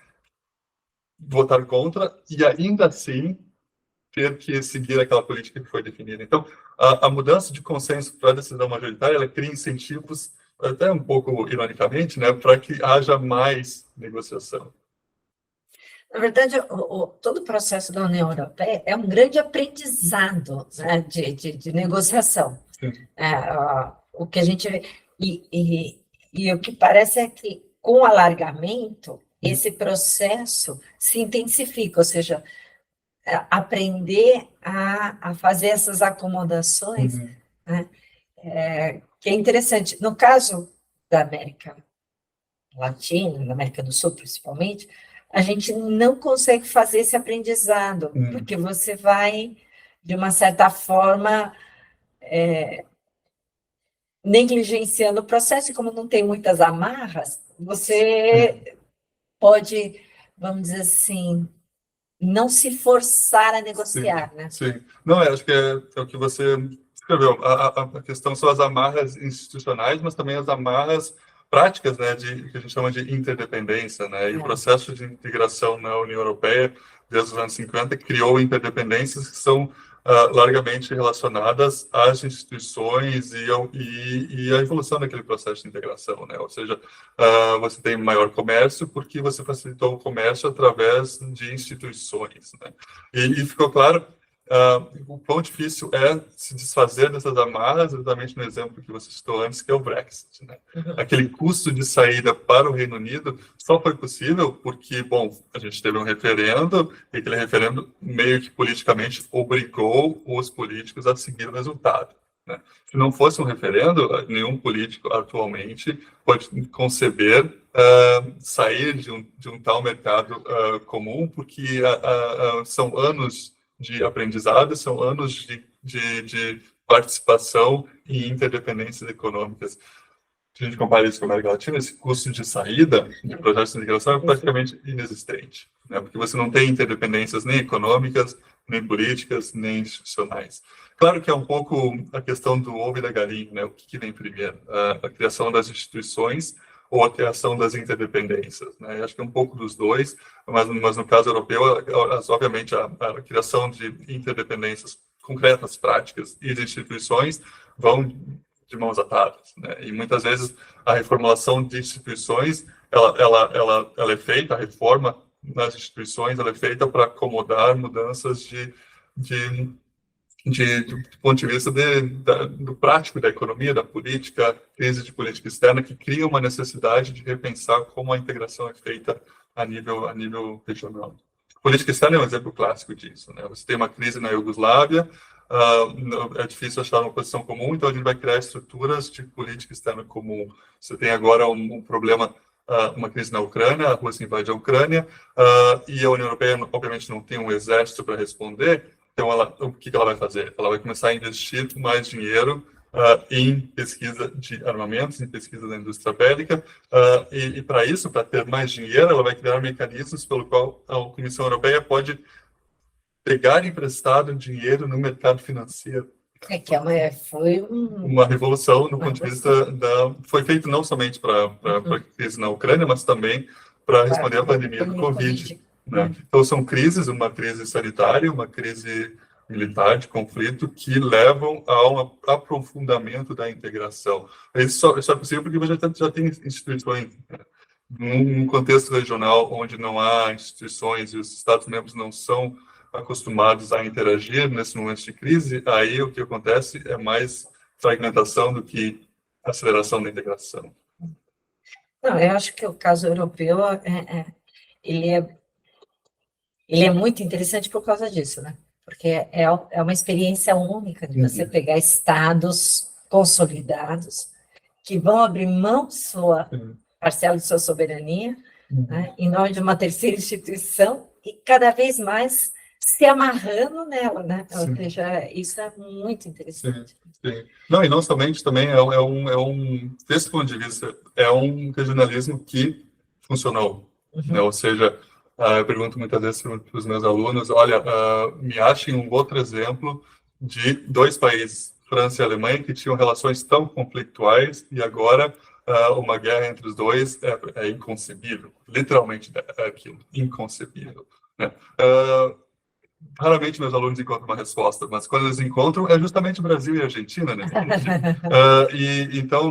votar contra e ainda assim ter que seguir aquela política que foi definida. Então, a mudança de consenso para a decisão majoritária, ela cria incentivos, até um pouco ironicamente, né, para que haja mais negociação. Na verdade, todo o processo da União Europeia é um grande aprendizado, né, de negociação. O que a gente vê, e o que parece é que, com o alargamento, esse processo se intensifica, ou seja, aprender a fazer essas acomodações, né, que é interessante. No caso da América Latina, da América do Sul, principalmente, a gente não consegue fazer esse aprendizado, porque você vai, de uma certa forma, negligenciando o processo, e como não tem muitas amarras, você pode, vamos dizer assim, não se forçar a negociar, né? Sim. Não, acho que é o que você escreveu. A questão são as amarras institucionais, mas também as amarras práticas, né, que a gente chama de interdependência, né? E o processo de integração na União Europeia, desde os anos 50, criou interdependências que são largamente relacionadas às instituições e à evolução daquele processo de integração, né? Ou seja, você tem maior comércio porque você facilitou o comércio através de instituições, né? E ficou claro o quão difícil é se desfazer dessas amarras, exatamente no exemplo que você citou antes, que é o Brexit, né? Aquele custo de saída para o Reino Unido só foi possível porque, bom, a gente teve um referendo, e aquele referendo meio que politicamente obrigou os políticos a seguir o resultado, né? Se não fosse um referendo, nenhum político atualmente pode conceber sair de um tal mercado comum, porque são anos de aprendizado, são anos de participação em interdependências econômicas. Se a gente compara isso com a América Latina, esse custo de saída de projetos de integração é praticamente inexistente, né? Porque você não tem interdependências nem econômicas, nem políticas, nem institucionais. Claro que é um pouco a questão do ovo e da galinha, né? O que vem primeiro? A criação das instituições ou a criação das interdependências, né? Eu acho que é um pouco dos dois, mas no caso europeu, obviamente, a criação de interdependências concretas, práticas e de instituições vão de mãos atadas, né? E muitas vezes a reformulação de instituições, ela é feita, a reforma, nas instituições, ela é feita para acomodar mudanças do ponto de vista do prático da economia, da política, crise de política externa, que cria uma necessidade de repensar como a integração é feita a nível regional. Política externa é um exemplo clássico disso, né? Você tem uma crise na Iugoslávia, é difícil achar uma posição comum, então a gente vai criar estruturas de política externa comum. Você tem agora um problema, uma crise na Ucrânia, a Rússia invade a Ucrânia, e a União Europeia, obviamente, não tem um exército para responder. Então, o que ela vai fazer? Ela vai começar a investir mais dinheiro em pesquisa de armamentos, em pesquisa da indústria bélica, e para isso, para ter mais dinheiro, ela vai criar mecanismos pelo qual a Comissão Europeia pode pegar emprestado dinheiro no mercado financeiro. Foi uma revolução no ponto de vista foi feito não somente para a crise na Ucrânia, mas também para responder à pandemia do Covid. Né? Então, são crises, uma crise sanitária, uma crise militar, de conflito, que levam a um aprofundamento da integração. Isso só é possível porque você já tem instituições. Né? Num contexto regional onde não há instituições e os Estados-membros não são acostumados a interagir nesse momento de crise, aí o que acontece é mais fragmentação do que aceleração da integração. Não, eu acho que o caso europeu ele é muito interessante por causa disso, né? Porque é uma experiência única de você pegar estados consolidados que vão abrir mão de sua parcela de sua soberania, né, em nome de uma terceira instituição e cada vez mais se amarrando nela, né? Ou seja, isso é muito interessante. Sim. Não, e não somente também desse ponto de vista, é um regionalismo que funcionou, né? Ou seja, eu pergunto muitas vezes para os meus alunos, olha, me achem um outro exemplo de dois países, França e Alemanha, que tinham relações tão conflituais e agora uma guerra entre os dois é inconcebível, literalmente é aquilo, inconcebível, né? Raramente meus alunos encontram uma resposta, mas quando eles encontram, é justamente Brasil e Argentina, né? Então,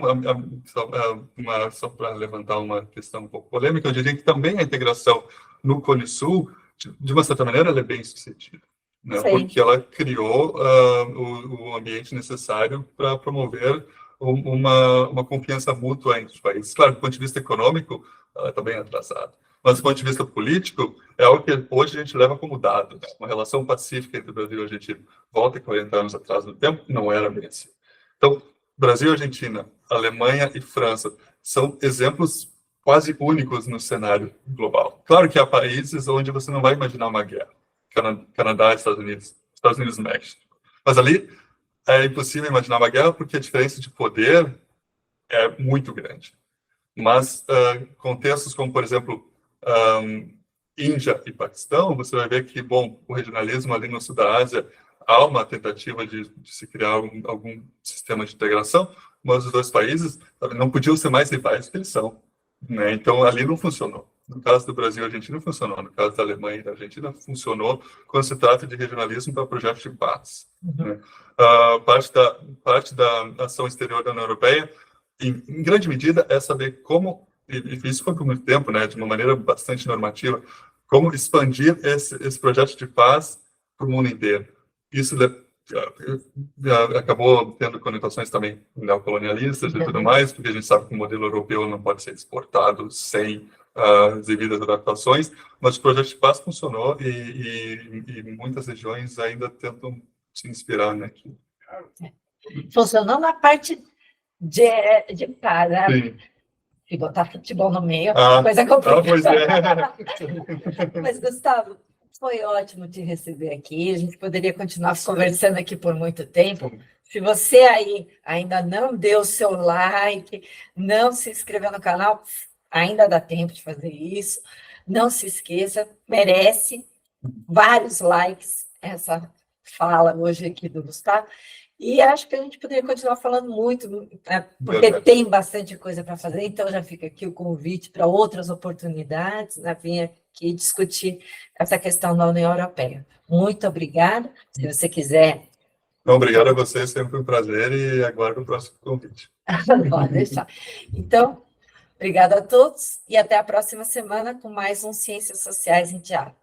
só para levantar uma questão um pouco polêmica, eu diria que também a integração no Cone Sul, de uma certa maneira, ela é bem sucedida, né? Porque ela criou o ambiente necessário para promover uma confiança mútua entre os países. Claro, do ponto de vista econômico, ela está bem atrasada. Mas, do ponto de vista político, é algo que hoje a gente leva como dado. Né? Uma relação pacífica entre Brasil e Argentina. Volta 40 anos atrás no tempo, não era bem assim. Então, Brasil, Argentina, Alemanha e França são exemplos quase únicos no cenário global. Claro que há países onde você não vai imaginar uma guerra. Canadá, Estados Unidos e México. Mas ali é impossível imaginar uma guerra porque a diferença de poder é muito grande. Mas contextos como, por exemplo, Índia e Paquistão, você vai ver que, bom, o regionalismo ali no sul da Ásia, há uma tentativa de se criar algum sistema de integração, mas os dois países não podiam ser mais rivais do que eles são, né? Então, ali não funcionou. No caso do Brasil e Argentina, funcionou. No caso da Alemanha e da Argentina, funcionou quando se trata de regionalismo para projetos de paz. Né? Parte da ação exterior da União Europeia, em grande medida, é saber como, e isso foi por muito tempo, né, de uma maneira bastante normativa, como expandir esse projeto de paz para o mundo inteiro. Isso acabou tendo conotações também neocolonialistas e tudo mais, porque a gente sabe que o modelo europeu não pode ser exportado sem as devidas adaptações, mas o projeto de paz funcionou e muitas regiões ainda tentam se inspirar naquilo. Funcionou na parte de paz, né? Sim. E botar futebol no meio, coisa complicada. Pois é. Mas, Gustavo, foi ótimo te receber aqui. A gente poderia continuar conversando aqui por muito tempo. Se você aí ainda não deu o seu like, não se inscreveu no canal, ainda dá tempo de fazer isso. Não se esqueça, merece vários likes essa fala hoje aqui do Gustavo. E acho que a gente poderia continuar falando muito, porque tem bastante coisa para fazer, então já fica aqui o convite para outras oportunidades, né, vir aqui discutir essa questão da União Europeia. Muito obrigada. Se você quiser... Obrigado a você, sempre um prazer, e aguardo o próximo convite. Pode deixar. Então, Obrigada a todos e até a próxima semana com mais um Ciências Sociais em Diálogo.